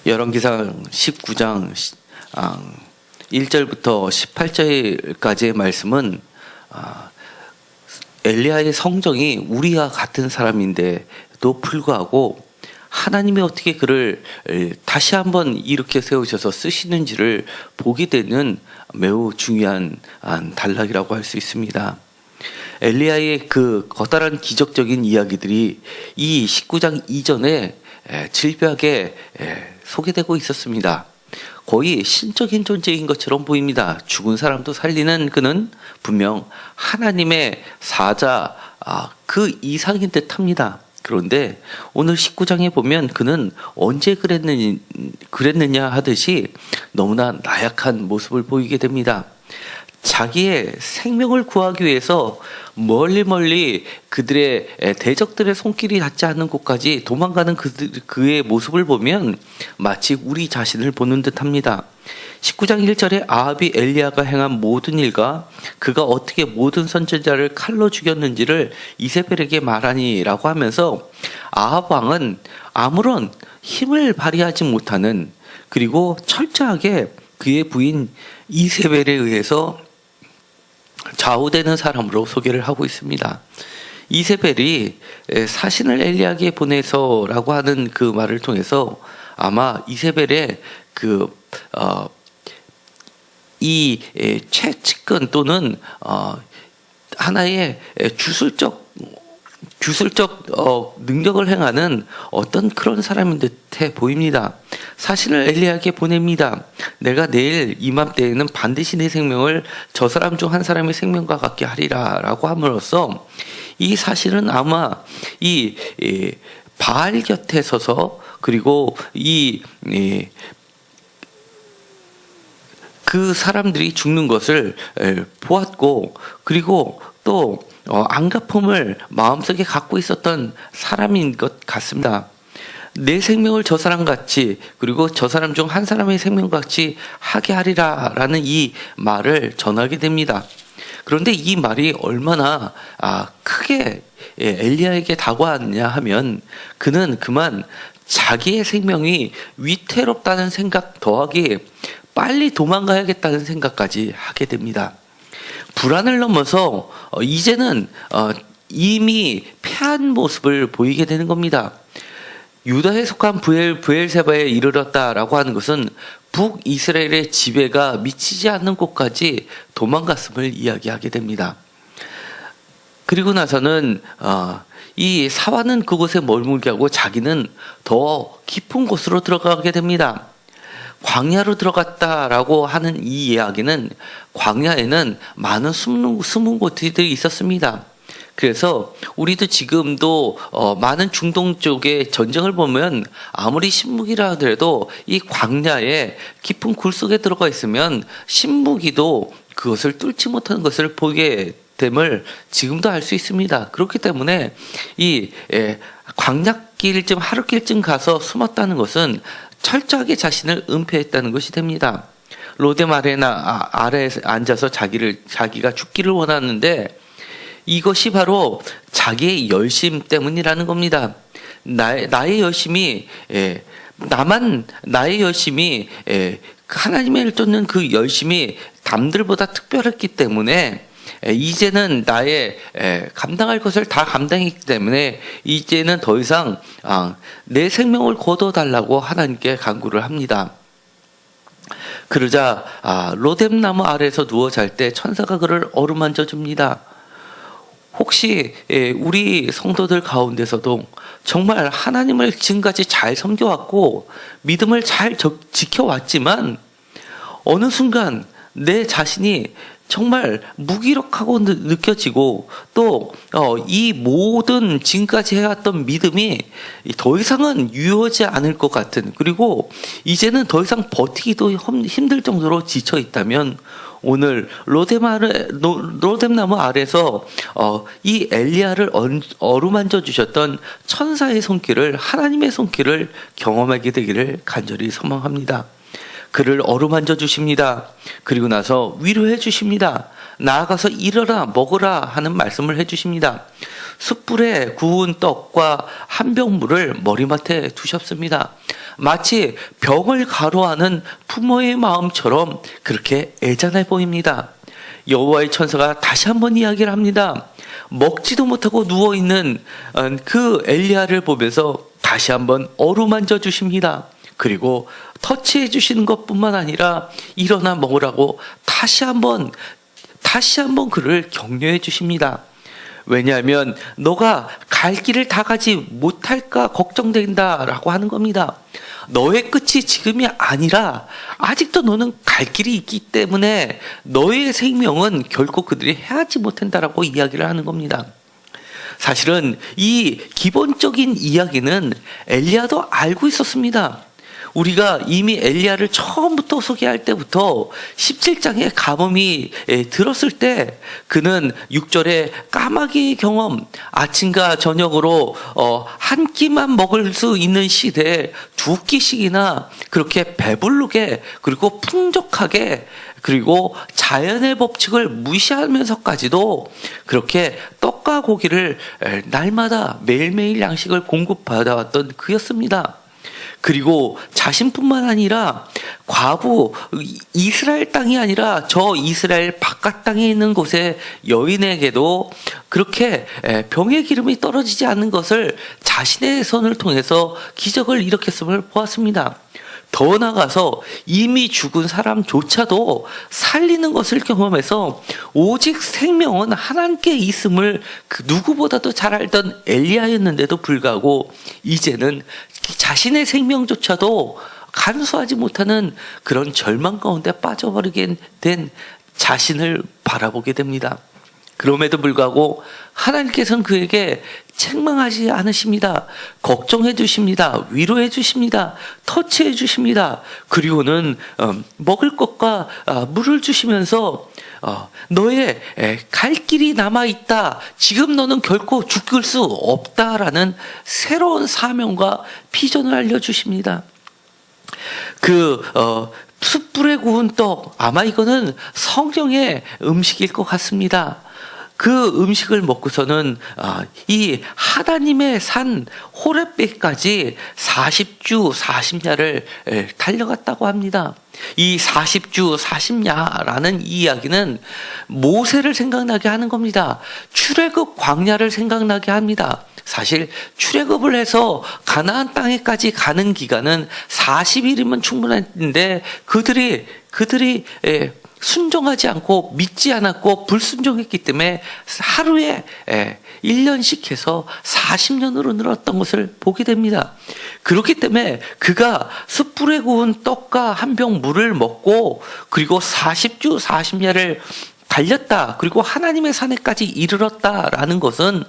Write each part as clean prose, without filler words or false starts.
열왕기상 19장 1절부터 18절까지의 말씀은 엘리야의 성정이 우리와 같은 사람인데도 불구하고 하나님이 어떻게 그를 다시 한번 일으켜 세우셔서 쓰시는지를 보게 되는 매우 중요한 단락이라고 할 수 있습니다. 엘리야의 그 커다란 기적적인 이야기들이 이 19장 이전에 질비하게 소개되고 있었습니다. 거의 신적인 존재인 것처럼 보입니다. 죽은 사람도 살리는 그는 분명 하나님의 사자 그 이상인 듯합니다. 그런데 오늘 19장에 보면 그는 언제 그랬느냐 하듯이 너무나 나약한 모습을 보이게 됩니다. 자기의 생명을 구하기 위해서 멀리 그들의 대적들의 손길이 닿지 않는 곳까지 도망가는 그의 모습을 보면 마치 우리 자신을 보는 듯합니다. 19장 1절에 아합이 엘리야가 행한 모든 일과 그가 어떻게 모든 선지자를 칼로 죽였는지를 이세벨에게 말하니라고 하면서 아합 왕은 아무런 힘을 발휘하지 못하는, 그리고 철저하게 그의 부인 이세벨에 의해서 좌우되는 사람으로 소개를 하고 있습니다. 이세벨이 사신을 엘리야에게 보내서라고 하는 그 말을 통해서 아마 이세벨의 이 최측근 또는 하나의 주술적 능력을 행하는 어떤 그런 사람인 듯해 보입니다. 사신을 엘리야에게 보냅니다. 내가 내일 이맘때에는 반드시 내 생명을 저 사람 중 한 사람의 생명과 같게 하리라 라고 함으로써 이 사실은 아마 이 바알 곁에 서서, 그리고 그 사람들이 죽는 것을 보았고, 그리고 또 안갚음을 마음속에 갖고 있었던 사람인 것 같습니다. 내 생명을 저 사람같이, 그리고 저 사람 중 한 사람의 생명같이 하게 하리라 라는 이 말을 전하게 됩니다. 그런데 이 말이 얼마나 크게 엘리야에게 다가왔냐 하면 그는 그만 자기의 생명이 위태롭다는 생각 더하기 빨리 도망가야겠다는 생각까지 하게 됩니다. 불안을 넘어서 이제는 이미 패한 모습을 보이게 되는 겁니다. 유다에 속한 브엘세바에 이르렀다라고 하는 것은 북이스라엘의 지배가 미치지 않는 곳까지 도망갔음을 이야기하게 됩니다. 그리고 나서는 이 사화는 그곳에 머물게 하고 자기는 더 깊은 곳으로 들어가게 됩니다. 광야로 들어갔다라고 하는 이 이야기는 광야에는 많은 숨은 곳들이 있었습니다. 그래서 우리도 지금도 많은 중동 쪽의 전쟁을 보면 아무리 신무기라 하더라도 이 광야에 깊은 굴 속에 들어가 있으면 신무기도 그것을 뚫지 못하는 것을 보게 됨을 지금도 알 수 있습니다. 그렇기 때문에 이 광야길쯤 하룻길쯤 가서 숨었다는 것은 철저하게 자신을 은폐했다는 것이 됩니다. 로뎀 아래에 앉아서 자기가 죽기를 원하는데 이것이 바로 자기의 열심 때문이라는 겁니다. 나의 열심이 하나님을 쫓는 그 열심이 남들보다 특별했기 때문에 이제는 나의 감당할 것을 다 감당했기 때문에 이제는 더 이상 내 생명을 거둬달라고 하나님께 간구를 합니다. 그러자 로뎀 나무 아래에서 누워 잘 때 천사가 그를 어루만져 줍니다. 혹시 우리 성도들 가운데서도 정말 하나님을 지금까지 잘 섬겨왔고 믿음을 잘 지켜왔지만 어느 순간 내 자신이 정말 무기력하고 느껴지고 또 이 모든 지금까지 해왔던 믿음이 더 이상은 유효하지 않을 것 같은, 그리고 이제는 더 이상 버티기도 힘들 정도로 지쳐 있다면 오늘 로뎀 나무 아래서 이 엘리야를 어루만져 주셨던 천사의 손길을, 하나님의 손길을 경험하게 되기를 간절히 소망합니다. 그를 어루만져 주십니다. 그리고 나서 위로해 주십니다. 나아가서 일어나 먹으라 하는 말씀을 해 주십니다. 숯불에 구운 떡과 한 병 물을 머리맡에 두셨습니다. 마치 병을 가로하는 부모의 마음처럼 그렇게 애잔해 보입니다. 여호와의 천사가 다시 한번 이야기를 합니다. 먹지도 못하고 누워있는 그 엘리야를 보면서 다시 한번 어루만져 주십니다. 그리고 터치해 주시는 것뿐만 아니라 일어나 먹으라고 다시 한번 그를 격려해 주십니다. 왜냐하면 너가 갈 길을 다 가지 못할까 걱정된다라고 하는 겁니다. 너의 끝이 지금이 아니라 아직도 너는 갈 길이 있기 때문에 너의 생명은 결코 그들이 해하지 못한다라고 이야기를 하는 겁니다. 사실은 이 기본적인 이야기는 엘리야도 알고 있었습니다. 우리가 이미 엘리야를 처음부터 소개할 때부터 17장의 가뭄이 들었을 때 그는 6절에 까마귀의 경험, 아침과 저녁으로 한 끼만 먹을 수 있는 시대에 2끼씩이나 그렇게 배부르게 그리고 풍족하게 그리고 자연의 법칙을 무시하면서까지도 그렇게 떡과 고기를 날마다 매일매일 양식을 공급받아왔던 그였습니다. 그리고 자신뿐만 아니라 과부 이스라엘 땅이 아니라 저 이스라엘 바깥 땅에 있는 곳의 여인에게도 그렇게 병의 기름이 떨어지지 않는 것을 자신의 손을 통해서 기적을 일으켰음을 보았습니다. 더 나아가서 이미 죽은 사람조차도 살리는 것을 경험해서 오직 생명은 하나님께 있음을 그 누구보다도 잘 알던 엘리야였는데도 불구하고 이제는 자신의 생명조차도 간수하지 못하는 그런 절망 가운데 빠져버리게 된 자신을 바라보게 됩니다. 그럼에도 불구하고 하나님께서는 그에게 책망하지 않으십니다. 걱정해 주십니다. 위로해 주십니다. 터치해 주십니다. 그리고는 먹을 것과 물을 주시면서 너의 갈 길이 남아있다. 지금 너는 결코 죽을 수 없다라는 새로운 사명과 비전을 알려주십니다. 숯불에 구운 떡, 아마 이거는 성경의 음식일 것 같습니다. 그 음식을 먹고서는 이 하나님의 산 호렙배까지 40주 40야를 달려갔다고 합니다. 이 40주 40야라는 이야기는 모세를 생각나게 하는 겁니다. 출애굽 광야를 생각나게 합니다. 사실 출애굽을 해서 가나안 땅에까지 가는 기간은 40일이면 충분했는데 그들이 순종하지 않고 믿지 않았고 불순종했기 때문에 하루에 1년씩 해서 40년으로 늘었던 것을 보게 됩니다. 그렇기 때문에 그가 숯불에 구운 떡과 한 병 물을 먹고 그리고 40주 40야를 달렸다. 그리고 하나님의 산에까지 이르렀다라는 것은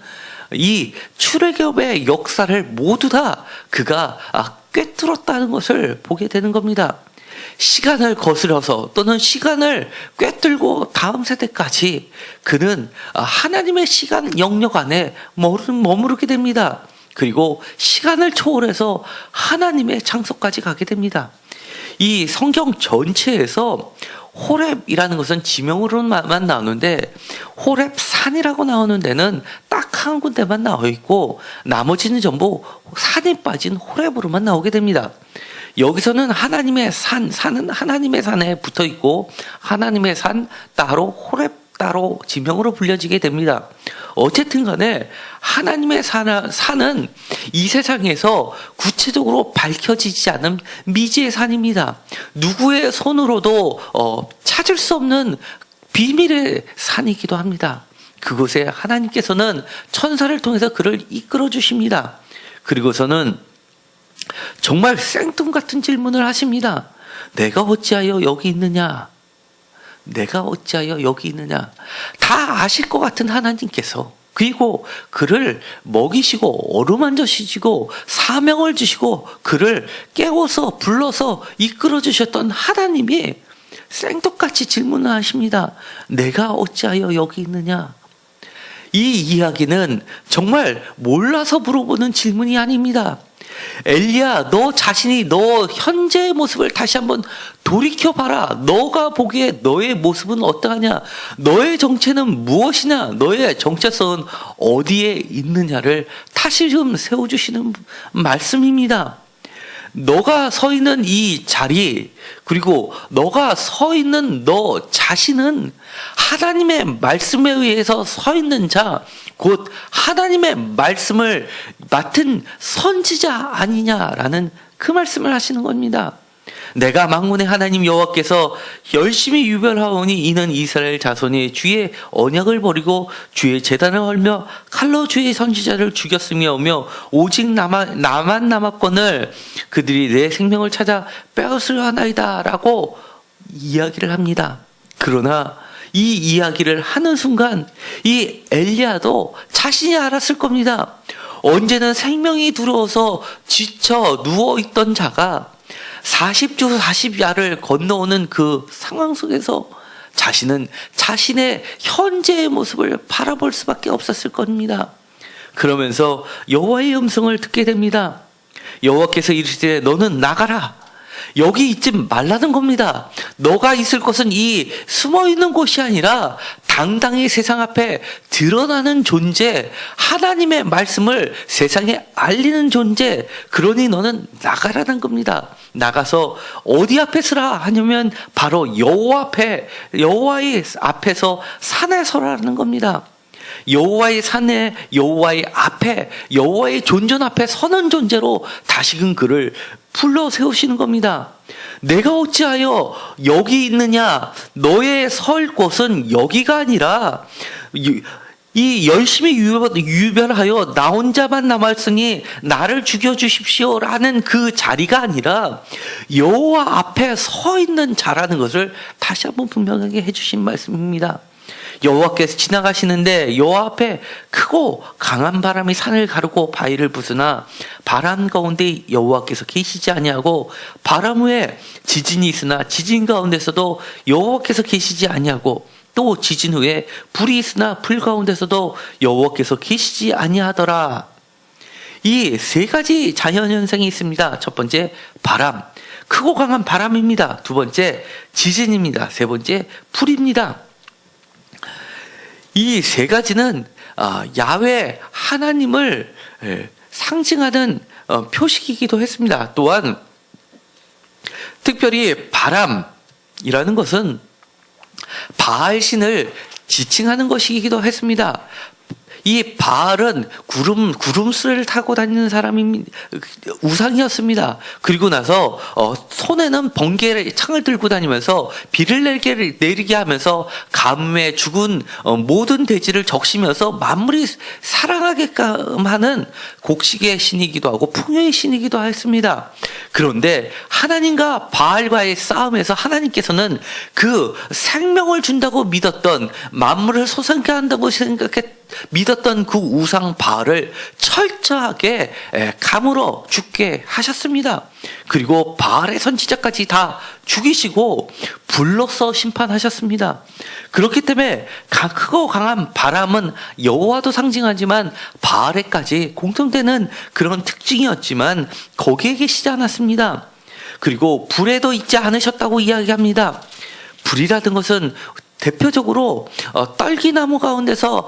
이 출애굽의 역사를 모두 다 그가 꿰뚫었다는 것을 보게 되는 겁니다. 시간을 거스려서 또는 시간을 꿰뚫고 다음 세대까지 그는 하나님의 시간 영역 안에 머무르게 됩니다. 그리고 시간을 초월해서 하나님의 장소까지 가게 됩니다. 이 성경 전체에서 호렙이라는 것은 지명으로만 나오는데 호렙 산이라고 나오는 데는 딱 한 군데만 나와 있고 나머지는 전부 산이 빠진 호렙으로만 나오게 됩니다. 여기서는 하나님의 산은 하나님의 산에 붙어 있고 하나님의 산 따로 호렙 따로 지명으로 불려지게 됩니다. 어쨌든 간에 하나님의 산은 이 세상에서 구체적으로 밝혀지지 않은 미지의 산입니다. 누구의 손으로도 찾을 수 없는 비밀의 산이기도 합니다. 그곳에 하나님께서는 천사를 통해서 그를 이끌어 주십니다. 그리고서는 정말 생뚱같은 질문을 하십니다. 내가 어찌하여 여기 있느냐? 내가 어찌하여 여기 있느냐? 다 아실 것 같은 하나님께서 그리고 그를 먹이시고 어루만져 주시고 사명을 주시고 그를 깨워서 불러서 이끌어 주셨던 하나님이 생뚱같이 질문을 하십니다. 내가 어찌하여 여기 있느냐? 이 이야기는 정말 몰라서 물어보는 질문이 아닙니다. 엘리야, 너 자신이 너 현재의 모습을 다시 한번 돌이켜봐라. 너가 보기에 너의 모습은 어떠하냐? 너의 정체는 무엇이냐? 너의 정체성은 어디에 있느냐를 다시 좀 세워주시는 말씀입니다. 너가 서 있는 이 자리, 그리고 너가 서 있는 너 자신은 하나님의 말씀에 의해서 서 있는 자, 곧 하나님의 말씀을 맡은 선지자 아니냐라는 그 말씀을 하시는 겁니다. 내가 만군의 하나님 여호와께서 열심히 유별하오니 이는 이스라엘 자손이 주의 언약을 버리고 주의 제단을 헐며 칼로 주의 선지자를 죽였으며오며 오직 나만 남았거늘 그들이 내 생명을 찾아 빼앗으려 하나이다 라고 이야기를 합니다. 그러나 이 이야기를 하는 순간 이 엘리야도 자신이 알았을 겁니다. 언제는 생명이 두려워서 지쳐 누워있던 자가 40주 40야를 건너오는 그 상황 속에서 자신은 자신의 현재의 모습을 바라볼 수밖에 없었을 겁니다. 그러면서 여호와의 음성을 듣게 됩니다. 여호와께서 이르시되 너는 나가라. 여기 있지 말라는 겁니다. 너가 있을 곳은 이 숨어있는 곳이 아니라 당당히 세상 앞에 드러나는 존재, 하나님의 말씀을 세상에 알리는 존재, 그러니 너는 나가라는 겁니다. 나가서 어디 앞에 서라 하냐면 바로 여호와의 앞에서 산에 서라는 겁니다. 여호와의 산에, 여호와의 앞에, 여호와의 존전 앞에 서는 존재로 다시금 그를 불러 세우시는 겁니다. 내가 어찌하여 여기 있느냐? 너의 설 곳은 여기가 아니라 이 열심히 유별하여 나 혼자만 남았으니 나를 죽여주십시오라는 그 자리가 아니라 여호와 앞에 서 있는 자라는 것을 다시 한번 분명하게 해주신 말씀입니다. 여호와께서 지나가시는데 여호와 앞에 크고 강한 바람이 산을 가르고 바위를 부수나 바람 가운데 여호와께서 계시지 아니하고 바람 후에 지진이 있으나 지진 가운데서도 여호와께서 계시지 아니하고 또 지진 후에 불이 있으나 불 가운데서도 여호와께서 계시지 아니하더라. 이 세 가지 자연현상이 있습니다. 첫 번째 바람, 크고 강한 바람입니다. 두 번째 지진입니다. 세 번째 불입니다. 이 세 가지는 야훼 하나님을 상징하는 표식이기도 했습니다. 또한 특별히 바람이라는 것은 바알신을 지칭하는 것이기도 했습니다. 이 바알은 구름수를 타고 다니는 사람이 우상이었습니다. 그리고 나서 손에는 번개 창을 들고 다니면서 비를 내리게 하면서 가뭄에 죽은 모든 돼지를 적시면서 만물이 살아가게끔 하는 곡식의 신이기도 하고 풍요의 신이기도 했습니다. 그런데 하나님과 바알과의 싸움에서 하나님께서는 그 생명을 준다고 믿었던, 만물을 솟아나게 한다고 믿었던 그 우상 바알을 철저하게 감으로 죽게 하셨습니다. 그리고 바알의 선지자까지 다 죽이시고 불로써 심판하셨습니다. 그렇기 때문에 크고 강한 바람은 여호와도 상징하지만 바알에까지 공통되는 그런 특징이었지만 거기에 계시지 않았습니다. 그리고 불에도 있지 않으셨다고 이야기합니다. 불이라는 것은 대표적으로 떨기나무 가운데서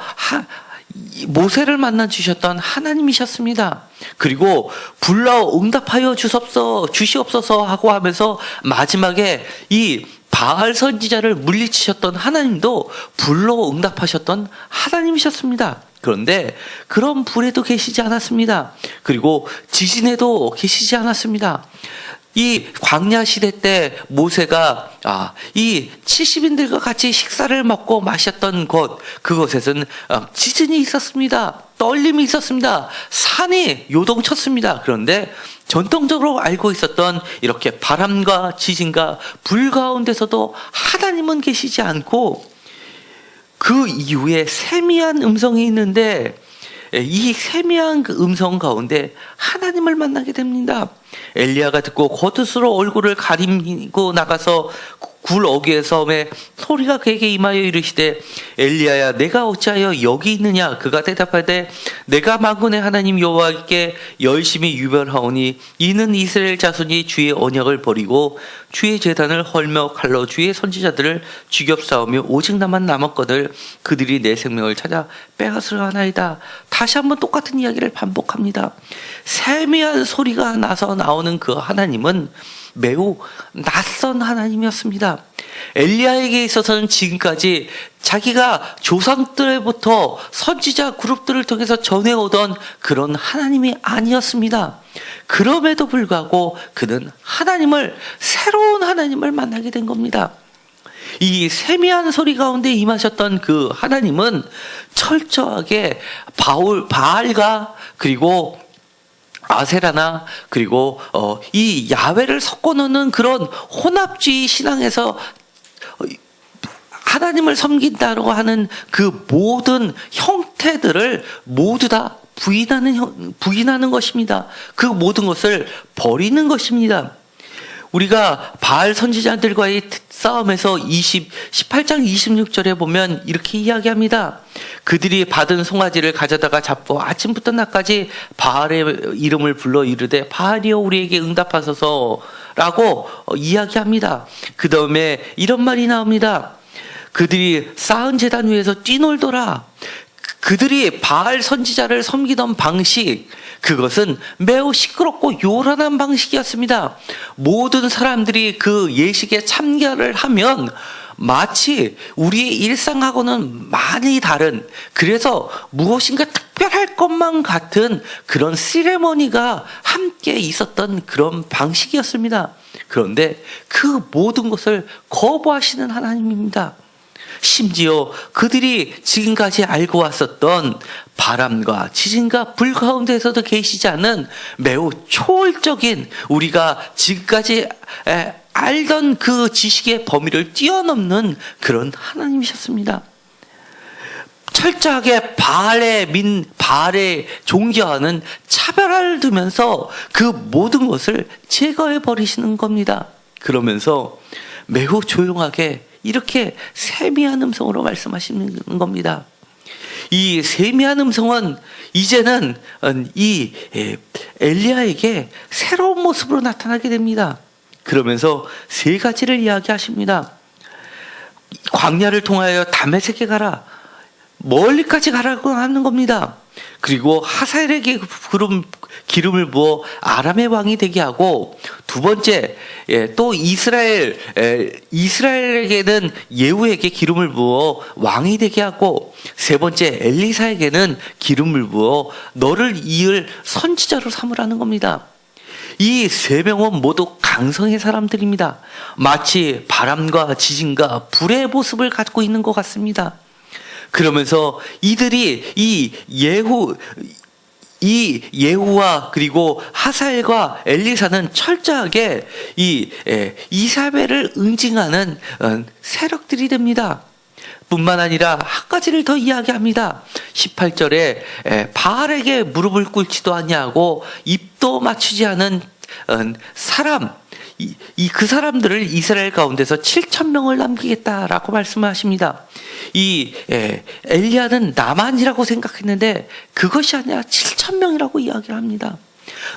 모세를 만나 주셨던 하나님이셨습니다. 그리고 불러 응답하여 주시옵소서 하고 하면서 마지막에 이 바알 선지자를 물리치셨던 하나님도 불러 응답하셨던 하나님이셨습니다. 그런데 그런 불에도 계시지 않았습니다. 그리고 지진에도 계시지 않았습니다. 이 광야 시대 때 모세가 이 70인들과 같이 식사를 먹고 마셨던 그곳에서는 지진이 있었습니다. 떨림이 있었습니다. 산이 요동쳤습니다. 그런데 전통적으로 알고 있었던 이렇게 바람과 지진과 불 가운데서도 하나님은 계시지 않고 그 이후에 세미한 음성이 있는데 이 세미한 그 음성 가운데 하나님을 만나게 됩니다. 엘리야가 듣고 겉옷으로 얼굴을 가리고 나가서 굴 어귀의 섬에 소리가 그에게 임하여 이르시되 엘리야야 내가 어찌하여 여기 있느냐. 그가 대답하되 내가 만군의 하나님 여호와께 열심히 유별하오니 이는 이스라엘 자손이 주의 언약을 버리고 주의 제단을 헐며 칼로 주의 선지자들을 죽였사오며 오직 나만 남았거늘 그들이 내 생명을 찾아 빼앗으려 하나이다. 다시 한번 똑같은 이야기를 반복합니다. 세미한 소리가 나서 나오는 그 하나님은 매우 낯선 하나님이었습니다. 엘리야에게 있어서는 지금까지 자기가 조상 때부터 선지자 그룹들을 통해서 전해오던 그런 하나님이 아니었습니다. 그럼에도 불구하고 그는 새로운 하나님을 만나게 된 겁니다. 이 세미한 소리 가운데 임하셨던 그 하나님은 철저하게 바알과 그리고 아세라나 그리고 이 야훼를 섞어 놓는 그런 혼합주의 신앙에서 하나님을 섬긴다고 하는 그 모든 형태들을 모두 다 부인하는 것입니다. 그 모든 것을 버리는 것입니다. 우리가 바알 선지자들과의 싸움에서 18장 26절에 보면 이렇게 이야기합니다. 그들이 받은 송아지를 가져다가 잡고 아침부터 낮까지 바알의 이름을 불러 이르되 바알이여 우리에게 응답하소서라고 이야기합니다. 그 다음에 이런 말이 나옵니다. 그들이 쌓은 제단 위에서 뛰놀더라. 그들이 바알 선지자를 섬기던 방식, 그것은 매우 시끄럽고 요란한 방식이었습니다. 모든 사람들이 그 예식에 참가를 하면 마치 우리의 일상하고는 많이 다른, 그래서 무엇인가 특별할 것만 같은 그런 시레머니가 함께 있었던 그런 방식이었습니다. 그런데 그 모든 것을 거부하시는 하나님입니다. 심지어 그들이 지금까지 알고 왔었던 바람과 지진과 불 가운데서도 계시지 않은 매우 초월적인 우리가 지금까지 알던 그 지식의 범위를 뛰어넘는 그런 하나님이셨습니다. 철저하게 바알에 종교하는 차별화를 두면서 그 모든 것을 제거해 버리시는 겁니다. 그러면서 매우 조용하게 이렇게 세미한 음성으로 말씀하시는 겁니다. 이 세미한 음성은 이제는 이 엘리야에게 새로운 모습으로 나타나게 됩니다. 그러면서 세 가지를 이야기하십니다. 광야를 통하여 다메섹에 가라. 멀리까지 가라고 하는 겁니다. 그리고 하사엘에게 기름을 부어 아람의 왕이 되게 하고, 두 번째 또 이스라엘에게는 예후에게 기름을 부어 왕이 되게 하고, 세 번째 엘리사에게는 기름을 부어 너를 이을 선지자로 삼으라는 겁니다. 이 세 명은 모두 강성의 사람들입니다. 마치 바람과 지진과 불의 모습을 갖고 있는 것 같습니다. 그러면서 이들이 이 예후와 그리고 하사엘과 엘리사는 철저하게 이 이사벨을 응징하는 세력들이 됩니다. 뿐만 아니라 한 가지를 더 이야기합니다. 18절에 바알에게 무릎을 꿇지도 아니하고 입도 맞추지 않은 사람, 그 사람들을 이스라엘 가운데서 7,000명을 남기겠다라고 말씀하십니다. 이 엘리야는 나만이라고 생각했는데 그것이 아니라 7,000명이라고 이야기를 합니다.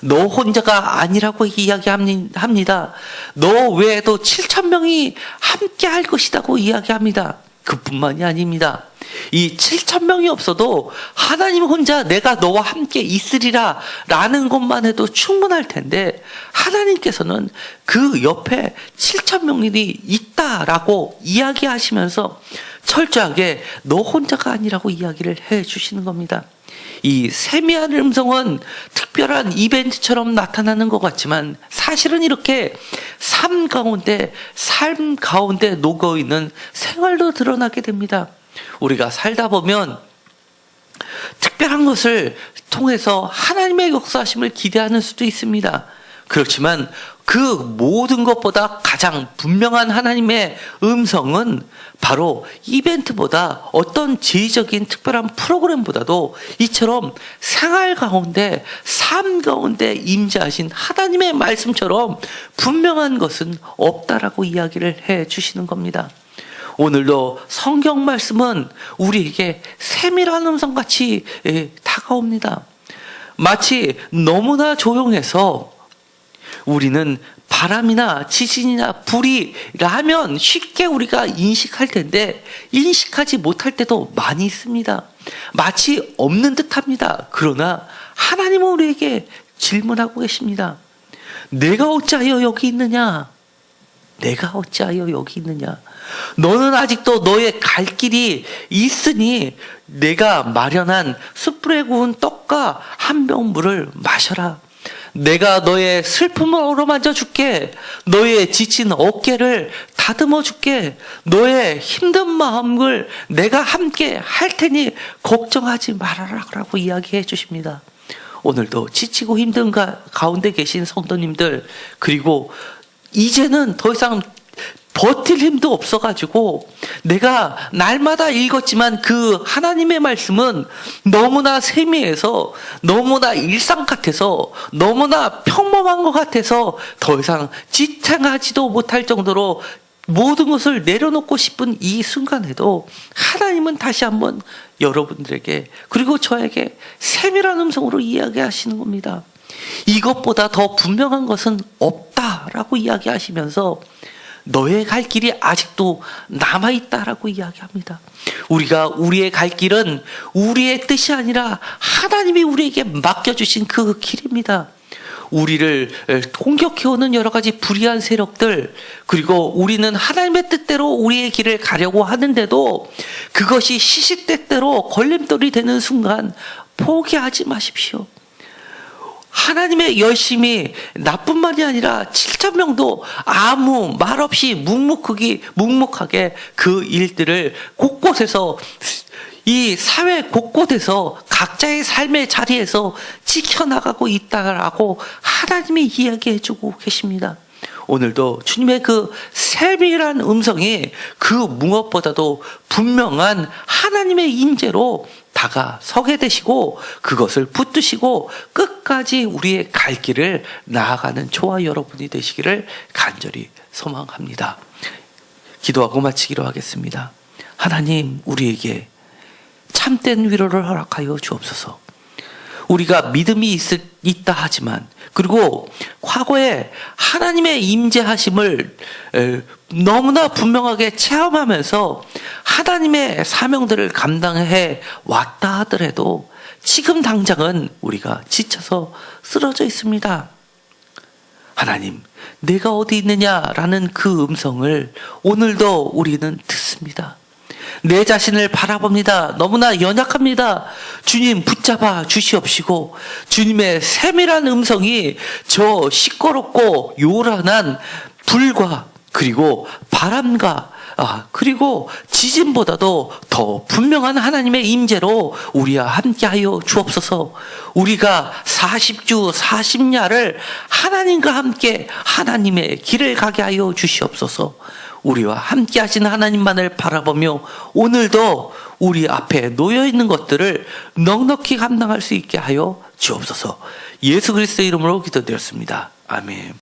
너 혼자가 아니라고 이야기합니다. 너 외에도 7,000명이 함께 할 것이라고 이야기합니다. 그뿐만이 아닙니다. 이 7,000명이 없어도 하나님 혼자 내가 너와 함께 있으리라 라는 것만 해도 충분할 텐데, 하나님께서는 그 옆에 7,000명이 있다라고 이야기하시면서 철저하게 너 혼자가 아니라고 이야기를 해 주시는 겁니다. 이 세미한 음성은 특별한 이벤트처럼 나타나는 것 같지만 사실은 이렇게 삶 가운데 녹아있는 생활도 드러나게 됩니다. 우리가 살다 보면 특별한 것을 통해서 하나님의 역사하심을 기대하는 수도 있습니다. 그렇지만 그 모든 것보다 가장 분명한 하나님의 음성은 바로 이벤트보다 어떤 제의적인 특별한 프로그램보다도 이처럼 생활 가운데, 삶 가운데 임재하신 하나님의 말씀처럼 분명한 것은 없다라고 이야기를 해 주시는 겁니다. 오늘도 성경 말씀은 우리에게 세밀한 음성같이 다가옵니다. 마치 너무나 조용해서 우리는 바람이나 지진이나 불이 라면 쉽게 우리가 인식할 텐데 인식하지 못할 때도 많이 있습니다. 마치 없는 듯합니다. 그러나 하나님은 우리에게 질문하고 계십니다. 내가 어찌하여 여기 있느냐? 내가 어찌하여 여기 있느냐? 너는 아직도 너의 갈 길이 있으니 내가 마련한 숯불에 구운 떡과 한 병 물을 마셔라. 내가 너의 슬픔을 어루만져 줄게. 너의 지친 어깨를 다듬어 줄게. 너의 힘든 마음을 내가 함께 할 테니 걱정하지 말아라 라고 이야기해 주십니다. 오늘도 지치고 힘든 가운데 계신 성도님들, 그리고 이제는 더 이상 버틸 힘도 없어가지고 내가 날마다 읽었지만 그 하나님의 말씀은 너무나 세미해서, 너무나 일상 같아서, 너무나 평범한 것 같아서 더 이상 지탱하지도 못할 정도로 모든 것을 내려놓고 싶은 이 순간에도 하나님은 다시 한번 여러분들에게, 그리고 저에게 세밀한 음성으로 이야기하시는 겁니다. 이것보다 더 분명한 것은 없다라고 이야기하시면서 너의 갈 길이 아직도 남아있다라고 이야기합니다. 우리가 우리의 갈 길은 우리의 뜻이 아니라 하나님이 우리에게 맡겨주신 그 길입니다. 우리를 공격해오는 여러 가지 불의한 세력들, 그리고 우리는 하나님의 뜻대로 우리의 길을 가려고 하는데도 그것이 시시때때로 걸림돌이 되는 순간 포기하지 마십시오. 하나님의 열심이 나뿐만이 아니라 7,000명도 아무 말 없이 묵묵하게 그 일들을 곳곳에서, 이 사회 곳곳에서 각자의 삶의 자리에서 지켜나가고 있다라고 하나님이 이야기해 주고 계십니다. 오늘도 주님의 그 세밀한 음성이 그 무엇보다도 분명한 하나님의 임재로 다가서게 되시고 그것을 붙드시고 끝까지 우리의 갈 길을 나아가는 저와 여러분이 되시기를 간절히 소망합니다. 기도하고 마치기로 하겠습니다. 하나님, 우리에게 참된 위로를 허락하여 주옵소서. 우리가 믿음이 있다 하지만, 그리고 과거에 하나님의 임재하심을 너무나 분명하게 체험하면서 하나님의 사명들을 감당해 왔다 하더라도 지금 당장은 우리가 지쳐서 쓰러져 있습니다. 하나님, 내가 어디 있느냐라는 그 음성을 오늘도 우리는 듣습니다. 내 자신을 바라봅니다. 너무나 연약합니다. 주님 붙잡아 주시옵시고, 주님의 세밀한 음성이 저 시끄럽고 요란한 불과, 그리고 바람과 그리고 지진보다도 더 분명한 하나님의 임재로 우리와 함께하여 주옵소서. 우리가 40주 40야를 하나님과 함께 하나님의 길을 가게 하여 주시옵소서. 우리와 함께 하신 하나님만을 바라보며 오늘도 우리 앞에 놓여있는 것들을 넉넉히 감당할 수 있게 하여 주옵소서. 예수 그리스도의 이름으로 기도드렸습니다. 아멘.